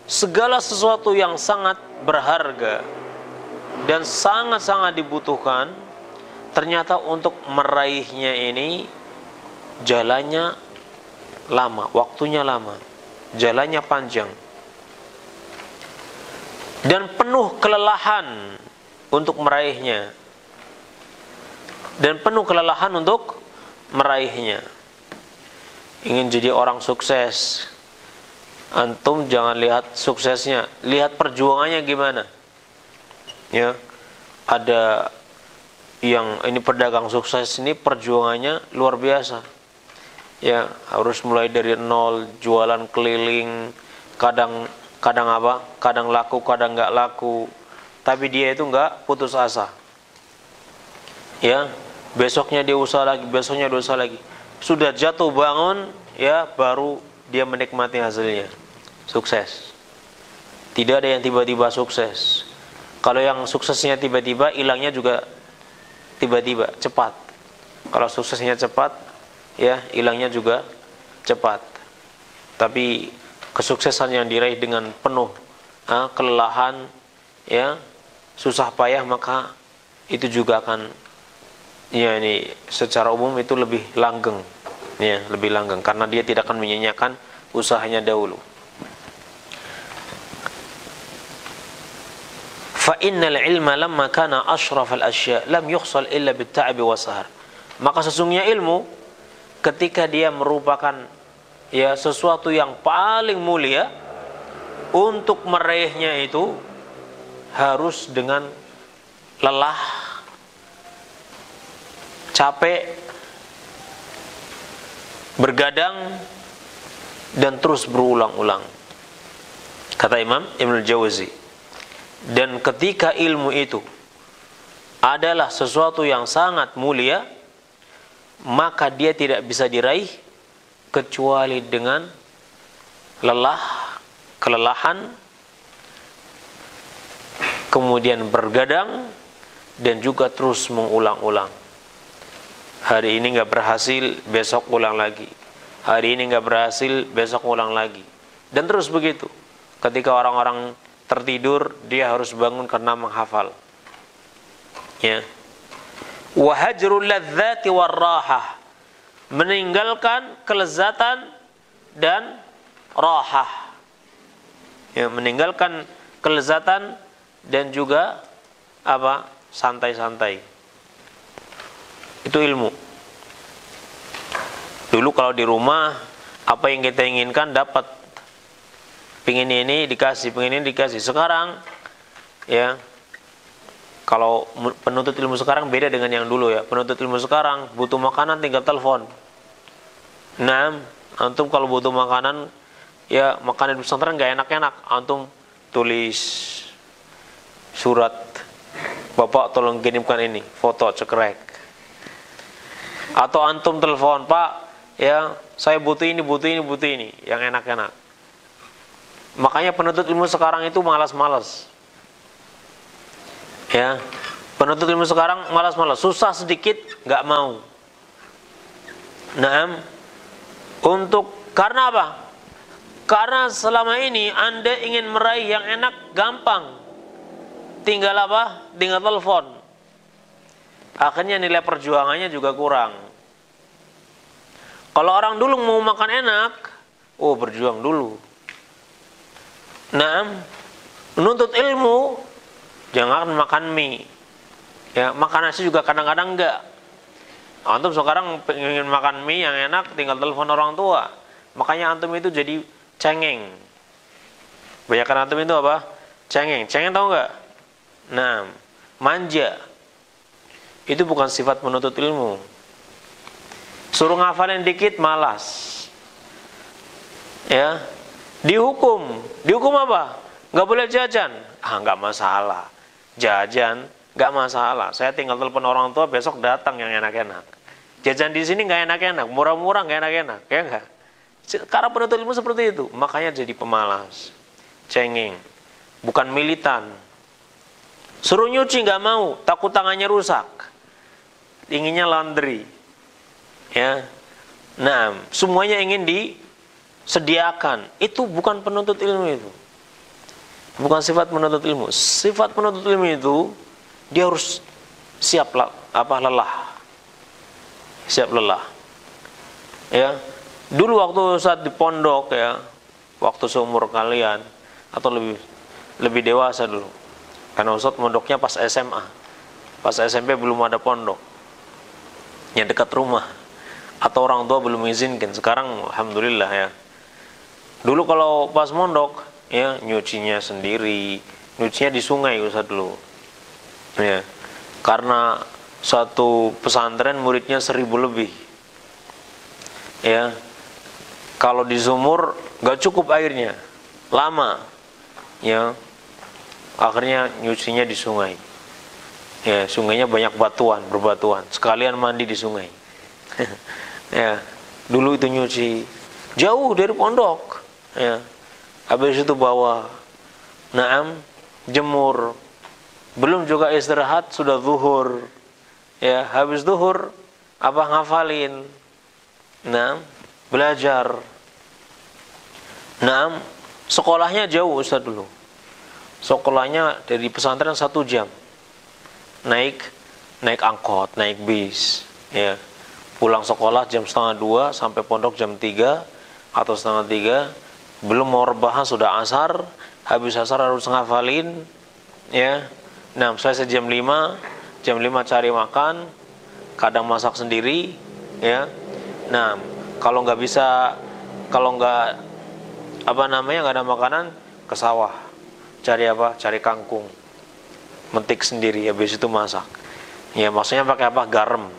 segala sesuatu yang sangat berharga dan sangat-sangat dibutuhkan, ternyata untuk meraihnya ini jalannya lama, waktunya lama, jalannya panjang, dan penuh kelelahan untuk meraihnya, dan penuh kelelahan untuk meraihnya. Ingin jadi orang sukses, antum jangan lihat suksesnya, lihat perjuangannya gimana. Ya, ada yang ini pedagang sukses ini perjuangannya luar biasa. Ya, harus mulai dari nol, jualan keliling, kadang laku, kadang nggak laku, tapi dia itu nggak putus asa. Ya, besoknya dia usaha lagi, besoknya dia usaha lagi. Sudah jatuh bangun, ya, baru dia menikmati hasilnya. Sukses. Tidak ada yang tiba-tiba sukses. Kalau yang suksesnya tiba-tiba, hilangnya juga tiba-tiba, cepat. Kalau suksesnya cepat, ya, hilangnya juga cepat. Tapi kesuksesan yang diraih dengan penuh kelelahan, ya, susah payah, maka itu juga akan, ya, ini secara umum itu lebih langgeng, ya, lebih langgeng karena dia tidak akan menyanyiakan usahanya dahulu. fa innal ilma lamma kana ashrafal asya lam yuhsal illa bitta'bi wasahar. Maka sesungguhnya ilmu ketika dia merupakan ya sesuatu yang paling mulia, untuk meraihnya itu harus dengan lelah, capek, bergadang, dan terus berulang-ulang. Kata Imam Ibnul Jauzi. Dan ketika ilmu itu adalah sesuatu yang sangat mulia, maka dia tidak bisa diraih kecuali dengan lelah, kelelahan, kemudian bergadang, dan juga terus mengulang-ulang. Hari ini nggak berhasil, besok ulang lagi. Hari ini nggak berhasil, besok ulang lagi. Dan terus begitu. Ketika orang-orang tertidur, dia harus bangun karena menghafal. Ya. Wa hajrul ladzati warrahah, meninggalkan kelezatan dan rahah. Ya, meninggalkan kelezatan dan juga apa? Santai-santai. Itu ilmu. Dulu kalau di rumah, apa yang kita inginkan dapat. Pingin ini dikasih, pingin ini dikasih. Sekarang ya, kalau penuntut ilmu sekarang beda dengan yang dulu ya. Penuntut ilmu sekarang butuh makanan tinggal telepon. Nah, antum kalau butuh makanan, ya makanan di pesantren nggak enak-enak. Antum tulis surat, Bapak tolong kirimkan ini, foto cekrek. Atau antum telepon, Pak, ya saya butuh ini, butuh ini, butuh ini, yang enak-enak. Makanya penuntut ilmu sekarang itu malas-malas. Ya, penuntut ilmu sekarang malas-malas, susah sedikit nggak mau. Nah, karena apa? Karena selama ini Anda ingin meraih yang enak gampang, tinggal apa? Tinggal telepon. Akhirnya nilai perjuangannya juga kurang. Kalau orang dulu mau makan enak, oh berjuang dulu. Nah, menuntut ilmu jangan makan mie. Ya, makan nasi juga kadang-kadang enggak. Antum sekarang ingin makan mie yang enak, tinggal telepon orang tua. Makanya antum itu jadi cengeng. Banyakan antum itu apa? Cengeng. Cengeng tahu enggak? Nah, manja. Itu bukan sifat penuntut ilmu. Suruh ngafalin dikit malas. Ya. Dihukum apa? Nggak boleh jajan. Nggak masalah. Jajan nggak masalah. Saya tinggal telepon orang tua, besok datang yang enak-enak. Jajan di sini nggak enak-enak, murah-murah nggak enak-enak, ya nggak? Karena penuntut ilmu seperti itu, makanya jadi pemalas, cengeng, bukan militan. Suruh nyuci nggak mau, takut tangannya rusak. Inginnya laundry, ya. Nah, semuanya ingin disediakan. Itu bukan penuntut ilmu itu. Bukan sifat penuntut ilmu. Sifat penuntut ilmu itu dia harus siap lelah. Siap lelah. Ya. Dulu waktu saat di pondok ya, waktu seumur kalian atau lebih dewasa dulu. Karena Ustaz mondoknya pas SMA. Pas SMP belum ada pondok. Yang dekat rumah. Atau orang tua belum mengizinkan. Sekarang alhamdulillah ya. Dulu kalau pas mondok ya nyucinya sendiri, nyucinya di sungai Ustaz dulu. Ya. Karena satu pesantren muridnya 1000 lebih. Ya. Kalau di sumur gak cukup airnya, lama. Ya. Akhirnya nyucinya di sungai. Ya, sungainya banyak berbatuan. Sekalian mandi di sungai. Ya. Dulu itu nyuci jauh dari pondok. Ya. Habis itu bawa jemur. Belum juga istirahat sudah zuhur. Ya, habis zuhur ngafalin. Belajar. Sekolahnya jauh Ustaz dulu. Sekolahnya dari pesantren 1 jam. Naik angkot, naik bis, ya. Pulang sekolah jam 1:30 sampai pondok jam 3 atau 2:30. Belum mau rebahan sudah asar. Habis asar harus ngafalin, ya. Nah, selesai jam 5 cari makan, kadang masak sendiri, ya. Nah, kalau nggak nggak ada makanan, ke sawah, cari kangkung, metik sendiri, habis itu masak. Ya, maksudnya pakai apa? Garam.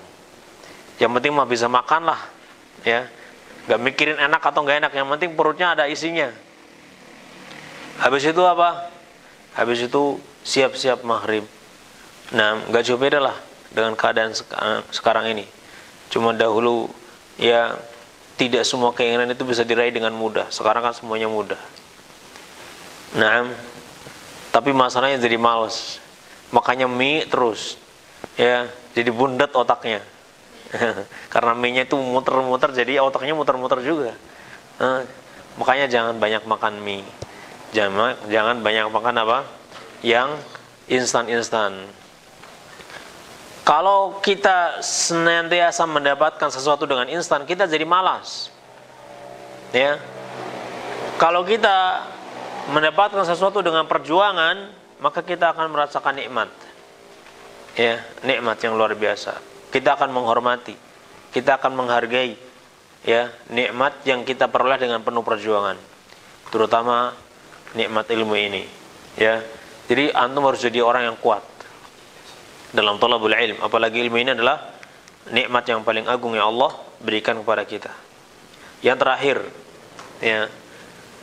Yang penting mah bisa makan lah, ya. Nggak mikirin enak atau nggak enak, yang penting perutnya ada isinya. Habis itu apa? Habis itu siap-siap maghrib. Nah, nggak jauh beda lah dengan keadaan sekarang ini. Cuma dahulu ya tidak semua keinginan itu bisa diraih dengan mudah. Sekarang kan semuanya mudah. Nah, tapi masalahnya jadi males. Makanya mie terus, ya, jadi bundet otaknya. Karena mie-nya itu muter-muter, jadi otaknya muter-muter juga. Makanya jangan banyak makan mie. Jangan banyak makan apa? Yang instan-instan. Kalau kita senantiasa mendapatkan sesuatu dengan instan, kita jadi malas. Ya. Kalau kita mendapatkan sesuatu dengan perjuangan, maka kita akan merasakan nikmat. Ya, nikmat yang luar biasa. Kita akan menghormati, kita akan menghargai, ya, nikmat yang kita peroleh dengan penuh perjuangan. Terutama nikmat ilmu ini, ya. Jadi antum harus jadi orang yang kuat dalam thalabul ilm. Apalagi ilmu ini adalah nikmat yang paling agung yang Allah berikan kepada kita. Yang terakhir, ya.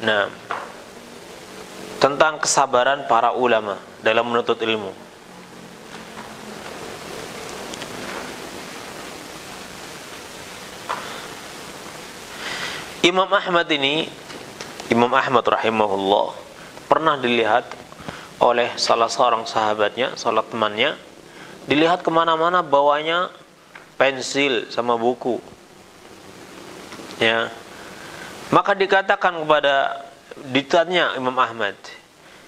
Nah, tentang kesabaran para ulama dalam menuntut ilmu. Imam Ahmad rahimahullah pernah dilihat oleh salah seorang sahabatnya, salah temannya, dilihat kemana-mana bawanya pensil sama buku, ya. Maka ditanya Imam Ahmad,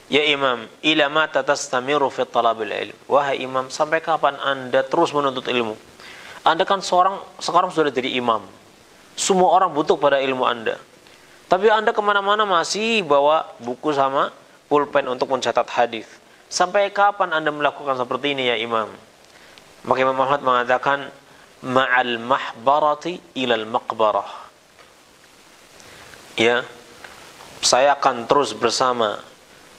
ya Imam, ila mata tastamiru fi talabil ilm? Wahai Imam, sampai kapan Anda terus menuntut ilmu? Anda kan sekarang sudah jadi imam, semua orang butuh pada ilmu Anda, tapi Anda kemana-mana masih bawa buku sama pulpen untuk mencatat hadis. Sampai kapan Anda melakukan seperti ini ya Imam? Maka Imam Ahmad mengatakan, ma'al mahbarati ilal maqbarah. Ya, saya akan terus bersama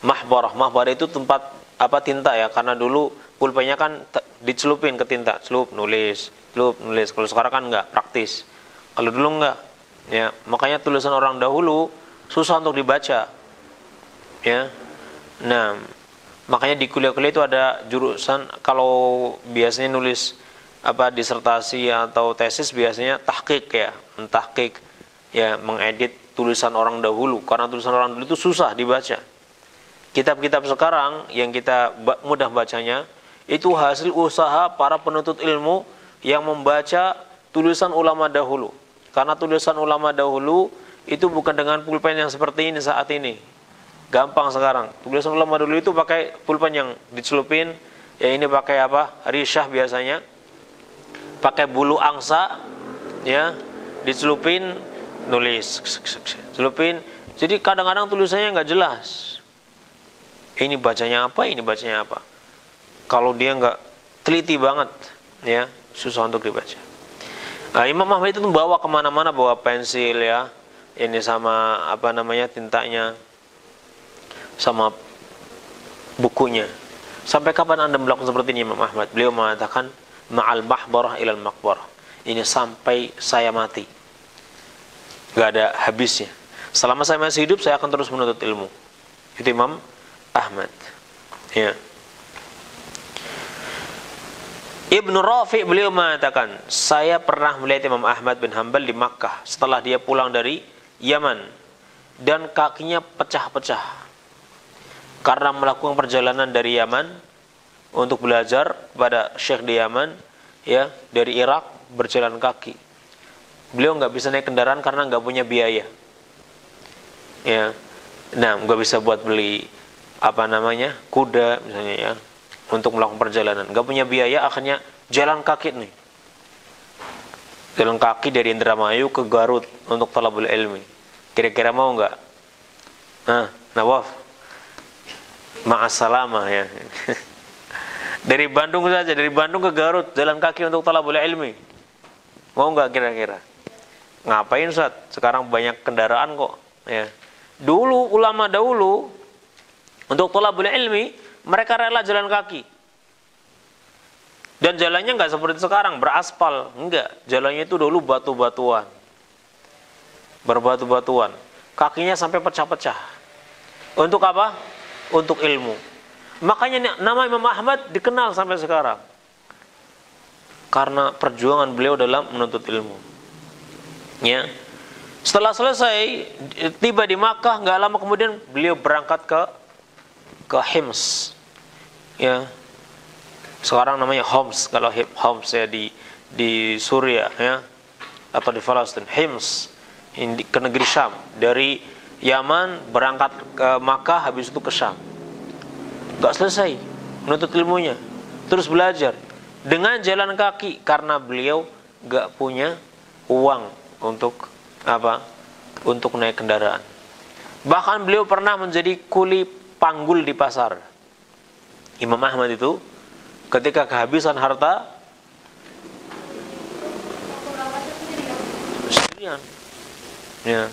mahbarah. Mahbarah itu tempat tinta ya, karena dulu pulpennya kan dicelupin ke tinta, celup nulis. Kalau sekarang kan enggak, praktis. Kalau dulu enggak, ya. Makanya tulisan orang dahulu susah untuk dibaca, ya. Nah, makanya di kuliah-kuliah itu ada jurusan, kalau biasanya nulis disertasi atau tesis biasanya tahqiq, ya, mentahqiq, ya, mengedit tulisan orang dahulu, karena tulisan orang dulu itu susah dibaca. Kitab-kitab sekarang yang kita mudah bacanya itu hasil usaha para penuntut ilmu yang membaca tulisan ulama dahulu. Karena tulisan ulama dahulu itu bukan dengan pulpen yang seperti ini saat ini. Gampang sekarang. Tulisan ulama dulu itu pakai pulpen yang dicelupin, ya, ini pakai risyah biasanya. Pakai bulu angsa, ya, dicelupin, nulis, celupin. Jadi kadang-kadang tulisannya nggak jelas. Ini bacanya apa, ini bacanya apa. Kalau dia nggak teliti banget, ya, susah untuk dibaca. Nah, Imam Ahmad itu bawa kemana-mana, bawa pensil, ya, ini sama tintanya, sama bukunya. Sampai kapan Anda melakukan seperti ini Imam Ahmad? Beliau mengatakan, ma'al mahbarah ilal maqbarah. Ini sampai saya mati, gak ada habisnya. Selama saya masih hidup, saya akan terus menuntut ilmu. Itu Imam Ahmad, ya. Ibnu Rafi' beliau mengatakan, saya pernah melihat Imam Ahmad bin Hanbal di Makkah setelah dia pulang dari Yaman, dan kakinya pecah-pecah karena melakukan perjalanan dari Yaman untuk belajar pada syekh di Yaman, ya, dari Irak berjalan kaki. Beliau nggak bisa naik kendaraan karena nggak punya biaya, ya. Nah, nggak bisa buat beli kuda misalnya, ya, untuk melakukan perjalanan. Nggak punya biaya, akhirnya jalan kaki nih. Jalan kaki dari Indramayu ke Garut untuk talabul ilmi. Kira-kira mau nggak? Nawaf, Ma'assalamah ya. Dari Bandung saja, dari Bandung ke Garut jalan kaki untuk thalabul ilmi. Mau nggak kira-kira? Ngapain Ustaz? Sekarang banyak kendaraan kok ya. Dulu ulama dahulu untuk thalabul ilmi mereka rela jalan kaki. Dan jalannya nggak seperti sekarang beraspal, enggak. Jalannya itu dulu batu-batuan. Berbatu-batuan. Kakinya sampai pecah-pecah. Untuk apa? Untuk ilmu. Makanya nama Imam Ahmad dikenal sampai sekarang. Karena perjuangan beliau dalam menuntut ilmu. Ya. Setelah selesai tiba di Makkah, nggak lama kemudian beliau berangkat ke Hims. Ya. Sekarang namanya Homs, kalau Homs ya di Suriah ya, atau di Palestina. Hims ke negeri Syam. Dari Yaman berangkat ke Makkah, habis itu ke Syam. Gak selesai menuntut ilmunya, terus belajar dengan jalan kaki karena beliau gak punya uang untuk apa? Untuk naik kendaraan. Bahkan beliau pernah menjadi kuli panggul di pasar. Imam Ahmad itu ketika kehabisan harta sendirian, ya.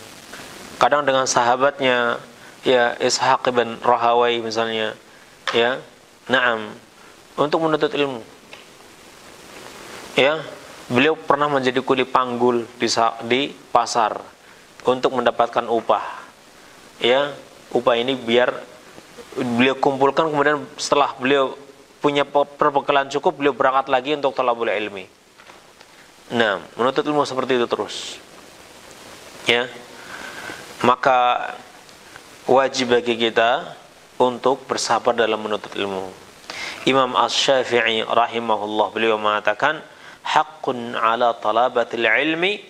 Kadang dengan sahabatnya, ya Ishaq bin Rahawai misalnya, ya, na'am, untuk menuntut ilmu. Ya, beliau pernah menjadi kuli panggul di pasar untuk mendapatkan upah. Ya, upah ini biar beliau kumpulkan, kemudian setelah beliau punya perbekalan cukup, beliau berangkat lagi untuk thalabul ilmi. Nah, menuntut ilmu seperti itu terus. Ya. Maka wajib bagi kita untuk bersabar dalam menuntut ilmu. Imam Asy-Syafi'i rahimahullah beliau mengatakan, haqqun 'ala talabatil ilmi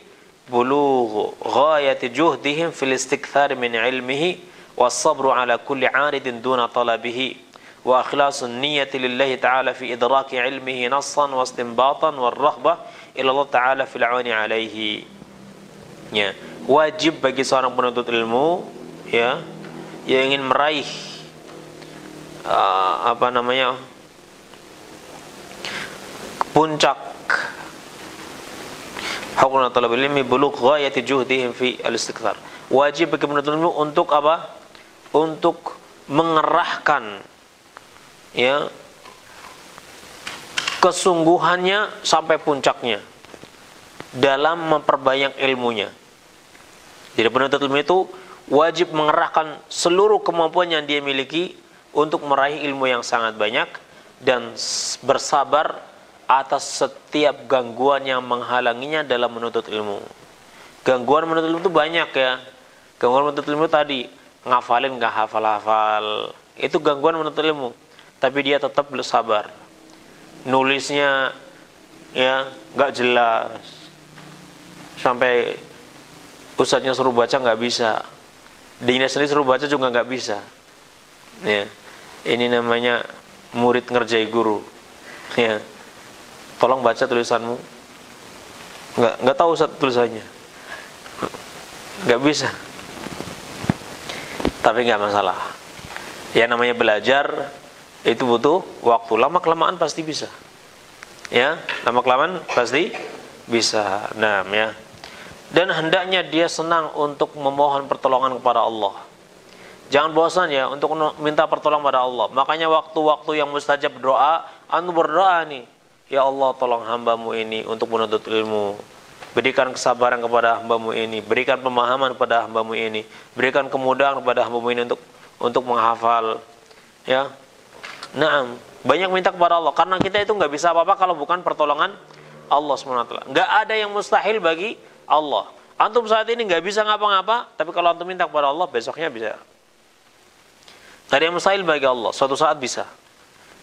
bulughu ghayati juhdihim fil istikthar min ilmihi was sabru 'ala kulli 'aridin duna talabihi wa ikhlasun niyyati lillahi ta'ala fi idraki ilmihi nassan wa istinbatan war raghbah ila Allah ta'ala fil 'auni 'alaihi. Ya, wajib bagi seorang penuntut ilmu ya yang ingin meraih puncak haqqun talabul ilmi bulugh ghayati juhdihim fi al-istikthar. Wajib bagi penuntut ilmu untuk apa? Untuk mengerahkan ya kesungguhannya sampai puncaknya dalam memperbanyak ilmunya. Jadi penuntut ilmu itu wajib mengerahkan seluruh kemampuan yang dia miliki untuk meraih ilmu yang sangat banyak dan bersabar atas setiap gangguan yang menghalanginya dalam menuntut ilmu. Gangguan menuntut ilmu itu banyak ya. Gangguan menuntut ilmu tadi, ngafalin gak hafal-hafal, itu gangguan menuntut ilmu. Tapi dia tetap bersabar. Nulisnya ya gak jelas, sampai ustadznya suruh baca nggak bisa, dirinya sendiri suruh baca juga nggak bisa. Ya, ini namanya murid ngerjai guru. Ya, tolong baca tulisanmu. Nggak tahu ustadz tulisannya, nggak bisa. Tapi nggak masalah. Ya namanya belajar itu butuh waktu. Lama kelamaan pasti bisa. Ya, lama kelamaan pasti bisa. Nah, ya. Dan hendaknya dia senang untuk memohon pertolongan kepada Allah. Jangan bosan ya untuk minta pertolongan pada Allah. Makanya waktu-waktu yang mustajab doa, anu berdoa nih, ya Allah tolong hambamu ini untuk menuntut ilmu. Berikan kesabaran kepada hambamu ini, berikan pemahaman kepada hambamu ini, berikan kemudahan kepada hambamu ini untuk menghafal. Ya, naam, banyak minta kepada Allah. Karena kita itu nggak bisa apa-apa kalau bukan pertolongan Allah SWT. Nggak ada yang mustahil bagi Allah. Antum saat ini nggak bisa ngapa-ngapa, tapi kalau antum minta kepada Allah, besoknya bisa. Nggak ada yang mustahil bagi Allah, suatu saat bisa.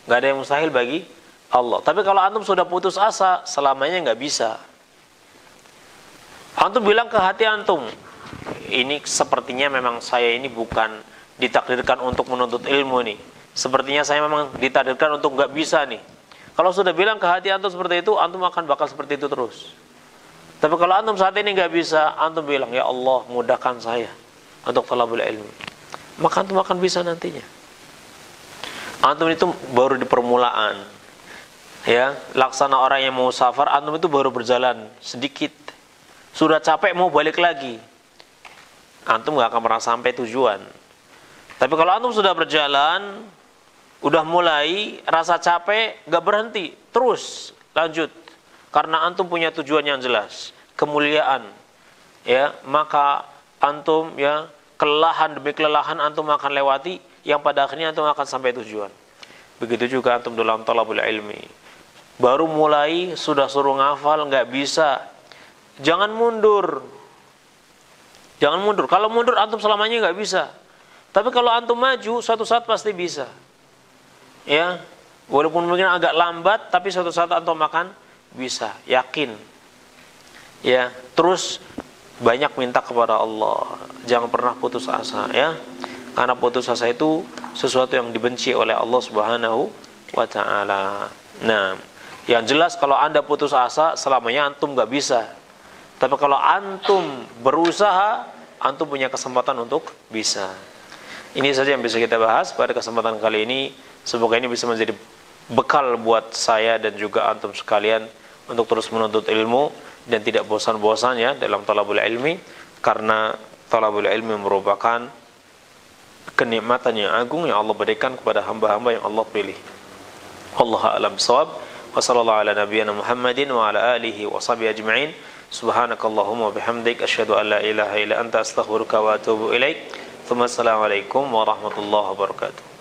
Nggak ada yang mustahil bagi Allah. Tapi kalau antum sudah putus asa, selamanya nggak bisa. Antum bilang ke hati antum, ini sepertinya memang saya ini bukan ditakdirkan untuk menuntut ilmu nih. Sepertinya saya memang ditakdirkan untuk nggak bisa nih. Kalau sudah bilang ke hati antum seperti itu, antum akan bakal seperti itu terus. Tapi kalau antum saat ini nggak bisa, antum bilang, ya Allah mudahkan saya untuk thalabul ilmi, maka antum akan bisa nantinya. Antum itu baru di permulaan. Ya, laksana orang yang mau safar, antum itu baru berjalan sedikit. Sudah capek mau balik lagi. Antum nggak akan pernah sampai tujuan. Tapi kalau antum sudah berjalan, udah mulai rasa capek, nggak berhenti, terus lanjut. Karena antum punya tujuan yang jelas, kemuliaan. Ya, maka antum ya kelelahan demi kelelahan antum akan lewati, yang pada akhirnya antum akan sampai tujuan. Begitu juga antum dalam talabul ilmi. Baru mulai sudah suruh ngafal nggak bisa. Jangan mundur. Jangan mundur. Kalau mundur antum selamanya nggak bisa. Tapi kalau antum maju, suatu saat pasti bisa. Ya, walaupun mungkin agak lambat, tapi suatu saat antum akan bisa. Yakin. Ya, terus banyak minta kepada Allah. Jangan pernah putus asa, ya. Karena putus asa itu sesuatu yang dibenci oleh Allah Subhanahu wa ta'ala. Nah, yang jelas kalau Anda putus asa, selamanya antum nggak bisa. Tapi kalau antum berusaha, antum punya kesempatan untuk bisa. Ini saja yang bisa kita bahas pada kesempatan kali ini. Semoga ini bisa menjadi bekal buat saya dan juga antum sekalian untuk terus menuntut ilmu dan tidak bosan-bosan ya dalam talabul ilmi, karena talabul ilmi merupakan kenikmatan yang agung yang Allah berikan kepada hamba-hamba yang Allah pilih. Wallahu a'lam bishawab. Wa sallallahu ala nabiyyina Muhammadin wa ala alihi wa sahbihi ajma'in. Subhanakallahumma wa bihamdik asyhadu an la ilaha illa anta astaghfiruka wa atubu ilaik. Assalamualaikum warahmatullahi wabarakatuh.